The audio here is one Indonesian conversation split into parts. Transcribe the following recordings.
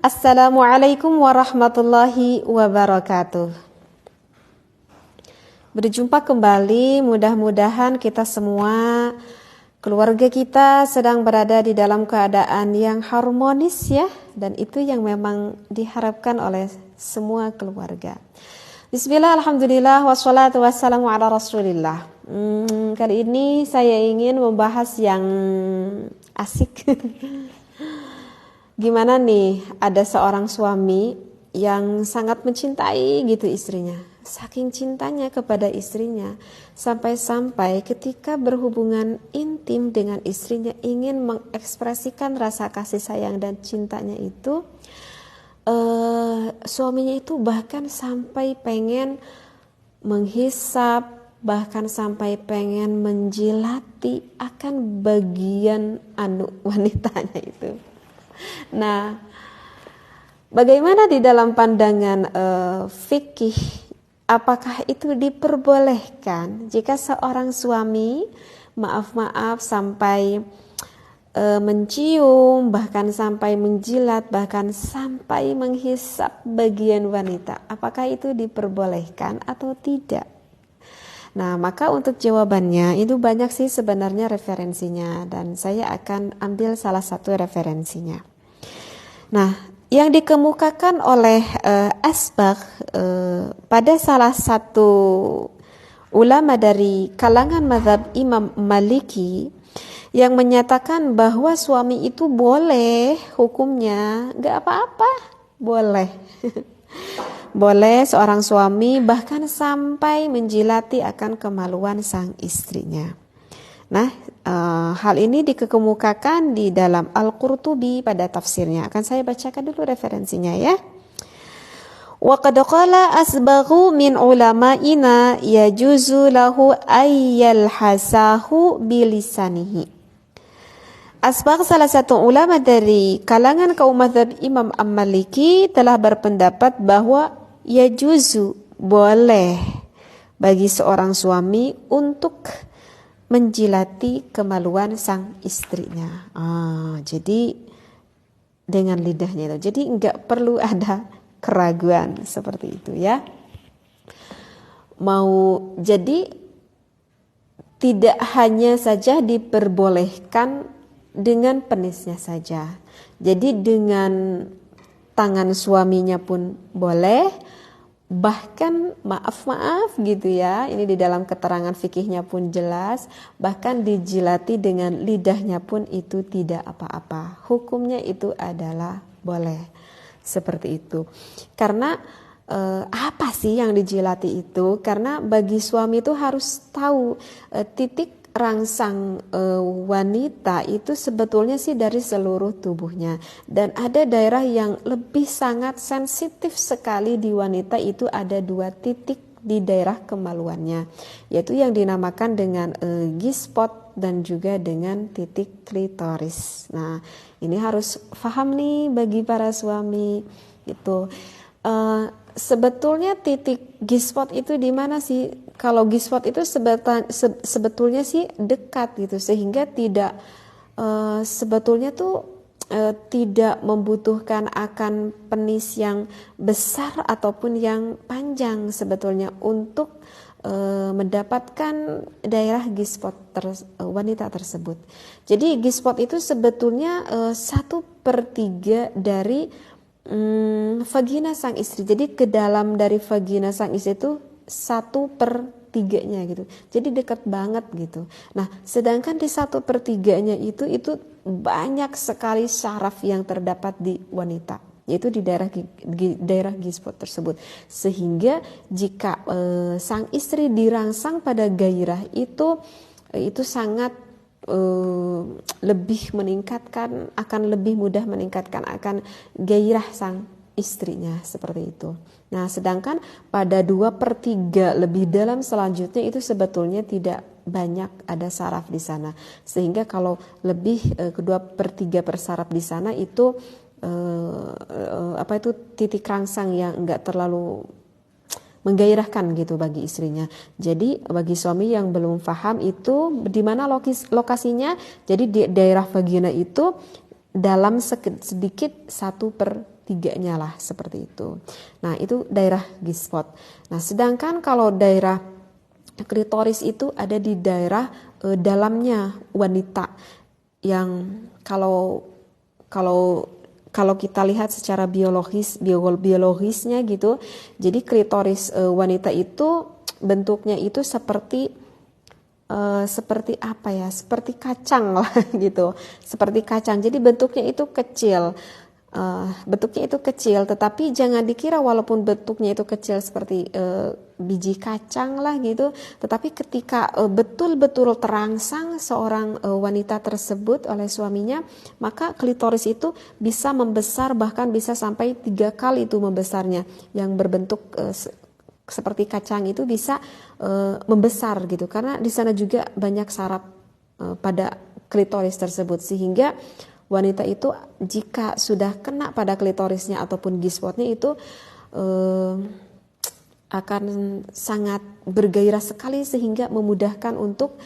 Assalamualaikum warahmatullahi wabarakatuh. Berjumpa kembali, mudah-mudahan kita semua, keluarga kita sedang berada di dalam keadaan yang harmonis ya, dan itu yang memang diharapkan oleh semua keluarga. Bismillah, alhamdulillah, wassalatu wassalamu ala rasulillah. Kali ini saya ingin membahas yang asik. Gimana nih, ada seorang suami yang sangat mencintai gitu istrinya. Saking cintanya kepada istrinya, sampai-sampai ketika berhubungan intim dengan istrinya ingin mengekspresikan rasa kasih sayang dan cintanya itu, suaminya itu bahkan sampai pengen menghisap, bahkan sampai pengen menjilati akan bagian wanitanya itu. Nah, bagaimana di dalam pandangan fikih, apakah itu diperbolehkan jika seorang suami maaf sampai mencium, bahkan sampai menjilat, bahkan sampai menghisap bagian wanita? Apakah itu diperbolehkan atau tidak? Nah, maka untuk jawabannya itu banyak sih sebenarnya referensinya, dan saya akan ambil salah satu referensinya. Nah, yang dikemukakan oleh Asbagh pada salah satu ulama dari kalangan mazhab Imam Maliki yang menyatakan bahwa suami itu boleh hukumnya, gak apa-apa, boleh. Boleh seorang suami bahkan sampai menjilati akan kemaluan sang istrinya. Nah, hal ini dikemukakan di dalam Al-Qurtubi pada tafsirnya. Akan saya bacakan dulu referensinya ya. Wa qad qala asbaghu min ulama'ina yajuzu lahu ayyal hasahu bilisanihi. Asbagh, salah satu ulama dari kalangan kaum mazhab Imam Maliki, telah berpendapat bahwa yajuzu, boleh bagi seorang suami untuk menjilati kemaluan sang istrinya. Jadi dengan lidahnya itu. Jadi enggak perlu ada keraguan seperti itu ya. Jadi tidak hanya saja diperbolehkan dengan penisnya saja. Jadi dengan tangan suaminya pun boleh, bahkan maaf gitu ya, ini di dalam keterangan fikihnya pun jelas, bahkan dijilati dengan lidahnya pun itu tidak apa-apa. Hukumnya itu adalah boleh. Seperti itu. Karena apa sih yang dijilati itu? Karena bagi suami itu harus tahu titik rangsang wanita itu sebetulnya sih dari seluruh tubuhnya, dan ada daerah yang lebih sangat sensitif sekali di wanita, itu ada 2 titik di daerah kemaluannya, yaitu yang dinamakan dengan G-spot dan juga dengan titik klitoris. Nah, ini harus paham nih bagi para suami itu. Sebetulnya titik G-spot itu di mana sih? Kalau G-spot itu sebetulnya sih dekat gitu, sehingga tidak sebetulnya tuh tidak membutuhkan akan penis yang besar ataupun yang panjang sebetulnya untuk mendapatkan daerah G-spot wanita tersebut. Jadi G-spot itu sebetulnya 1/3 dari vagina sang istri. Jadi ke dalam dari vagina sang istri itu 1/3-nya gitu. Jadi dekat banget gitu. Nah, sedangkan di 1/3-nya itu banyak sekali syaraf yang terdapat di wanita, yaitu di daerah G-spot tersebut. Sehingga jika sang istri dirangsang pada gairah itu sangat lebih meningkatkan, akan lebih mudah meningkatkan akan gairah sang istrinya, seperti itu. Nah, sedangkan pada 2/3 lebih dalam selanjutnya itu sebetulnya tidak banyak ada saraf di sana, sehingga kalau lebih ke 2/3 persaraf di sana itu titik rangsang yang enggak terlalu menggairahkan gitu bagi istrinya. Jadi bagi suami yang belum paham itu di mana lokasinya, jadi di daerah vagina itu dalam sedikit 1/3-nya lah seperti itu. Nah itu daerah G-spot. Nah sedangkan kalau daerah klitoris itu ada di daerah dalamnya wanita, yang kalau kita lihat secara biologisnya gitu, jadi klitoris wanita itu bentuknya itu seperti apa ya, seperti kacang lah gitu, seperti kacang. Jadi bentuknya itu kecil. Tetapi jangan dikira walaupun bentuknya itu kecil seperti biji kacang lah gitu, tetapi ketika betul-betul terangsang seorang wanita tersebut oleh suaminya, maka klitoris itu bisa membesar, bahkan bisa sampai 3 kali itu membesarnya, yang berbentuk seperti kacang itu bisa membesar gitu, karena di sana juga banyak saraf pada klitoris tersebut, sehingga wanita itu jika sudah kena pada klitorisnya ataupun G-spotnya itu akan sangat bergairah sekali, sehingga memudahkan untuk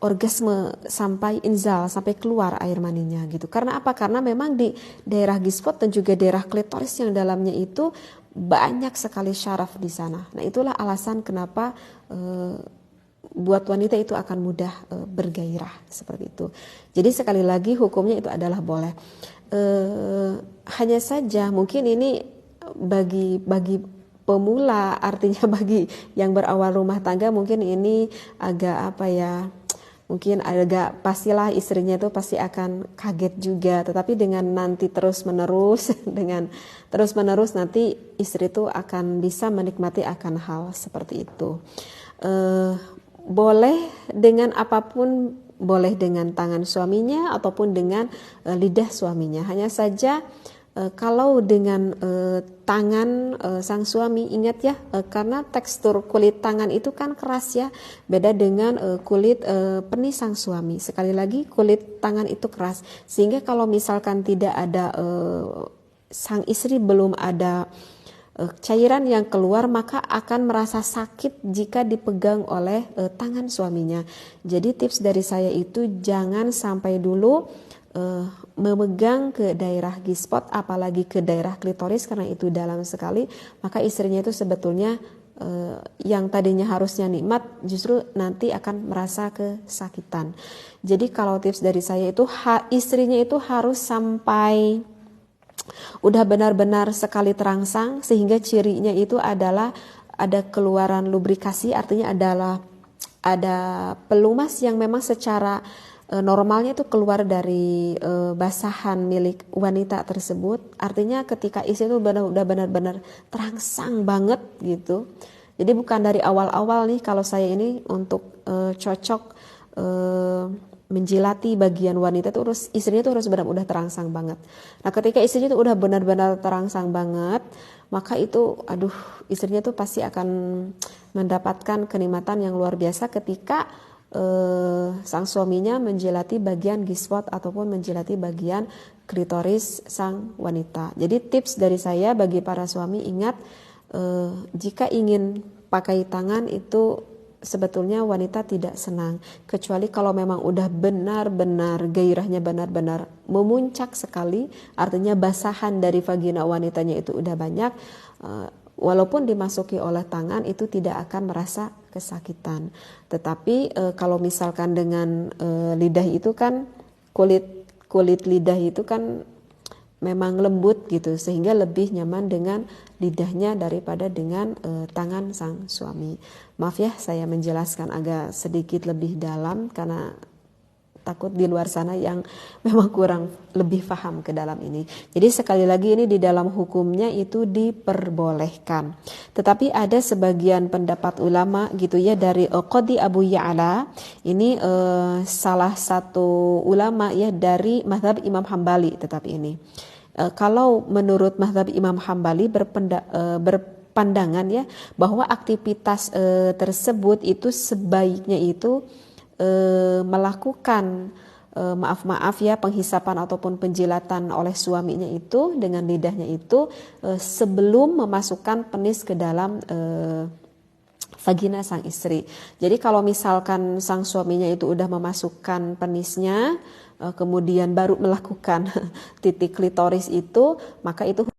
orgasme sampai inzal, sampai keluar air maninya gitu. Karena apa? Karena memang di daerah G-spot dan juga daerah klitoris yang dalamnya itu banyak sekali syaraf di sana. Nah itulah alasan kenapa buat wanita itu akan mudah bergairah seperti itu. Jadi sekali lagi hukumnya itu adalah boleh. Hanya saja mungkin ini bagi pemula, artinya bagi yang berawal rumah tangga mungkin ini agak apa ya, mungkin agak, pastilah istrinya itu pasti akan kaget juga. Tetapi dengan nanti terus menerus nanti istri itu akan bisa menikmati akan hal seperti itu. Boleh dengan apapun, boleh dengan tangan suaminya ataupun dengan lidah suaminya. Hanya saja kalau dengan tangan sang suami, ingat ya, karena tekstur kulit tangan itu kan keras ya, beda dengan kulit penis sang suami. Sekali lagi, kulit tangan itu keras, sehingga kalau misalkan tidak ada sang istri belum ada cairan yang keluar, maka akan merasa sakit jika dipegang oleh tangan suaminya. Jadi tips dari saya itu jangan sampai dulu memegang ke daerah G-spot, apalagi ke daerah klitoris, karena itu dalam sekali. Maka istrinya itu sebetulnya yang tadinya harusnya nikmat, justru nanti akan merasa kesakitan. Jadi kalau tips dari saya itu istrinya itu harus sampai udah benar-benar sekali terangsang, sehingga cirinya itu adalah ada keluaran lubrikasi, artinya adalah ada pelumas yang memang secara normalnya itu keluar dari basahan milik wanita tersebut. Artinya ketika istri itu udah benar-benar terangsang banget gitu. Jadi bukan dari awal-awal nih, kalau saya ini untuk cocok menjilati bagian wanita itu istrinya itu harus benar-benar terangsang banget. Nah ketika istrinya itu udah benar-benar terangsang banget, maka itu istrinya itu pasti akan mendapatkan kenikmatan yang luar biasa ketika sang suaminya menjilati bagian G-spot ataupun menjilati bagian klitoris sang wanita. Jadi tips dari saya bagi para suami, ingat, jika ingin pakai tangan itu sebetulnya wanita tidak senang, kecuali kalau memang udah benar-benar gairahnya benar-benar memuncak sekali, artinya basahan dari vagina wanitanya itu udah banyak, walaupun dimasuki oleh tangan itu tidak akan merasa kesakitan. Tetapi kalau misalkan dengan lidah itu kan kulit lidah itu kan memang lembut gitu, sehingga lebih nyaman dengan lidahnya daripada dengan tangan sang suami. Maaf ya, saya menjelaskan agak sedikit lebih dalam karena takut di luar sana yang memang kurang lebih paham ke dalam ini. Jadi sekali lagi ini di dalam hukumnya itu diperbolehkan. Tetapi ada sebagian pendapat ulama gitu ya, dari Qadi Abu Ya'la, ini salah satu ulama ya dari mazhab Imam Hambali. Tetapi ini kalau menurut mazhab Imam Hambali berpandangan ya bahwa aktivitas tersebut itu sebaiknya itu melakukan penghisapan ataupun penjilatan oleh suaminya itu dengan lidahnya itu sebelum memasukkan penis ke dalam vagina sang istri. Jadi kalau misalkan sang suaminya itu udah memasukkan penisnya, kemudian baru melakukan titik klitoris itu, maka itu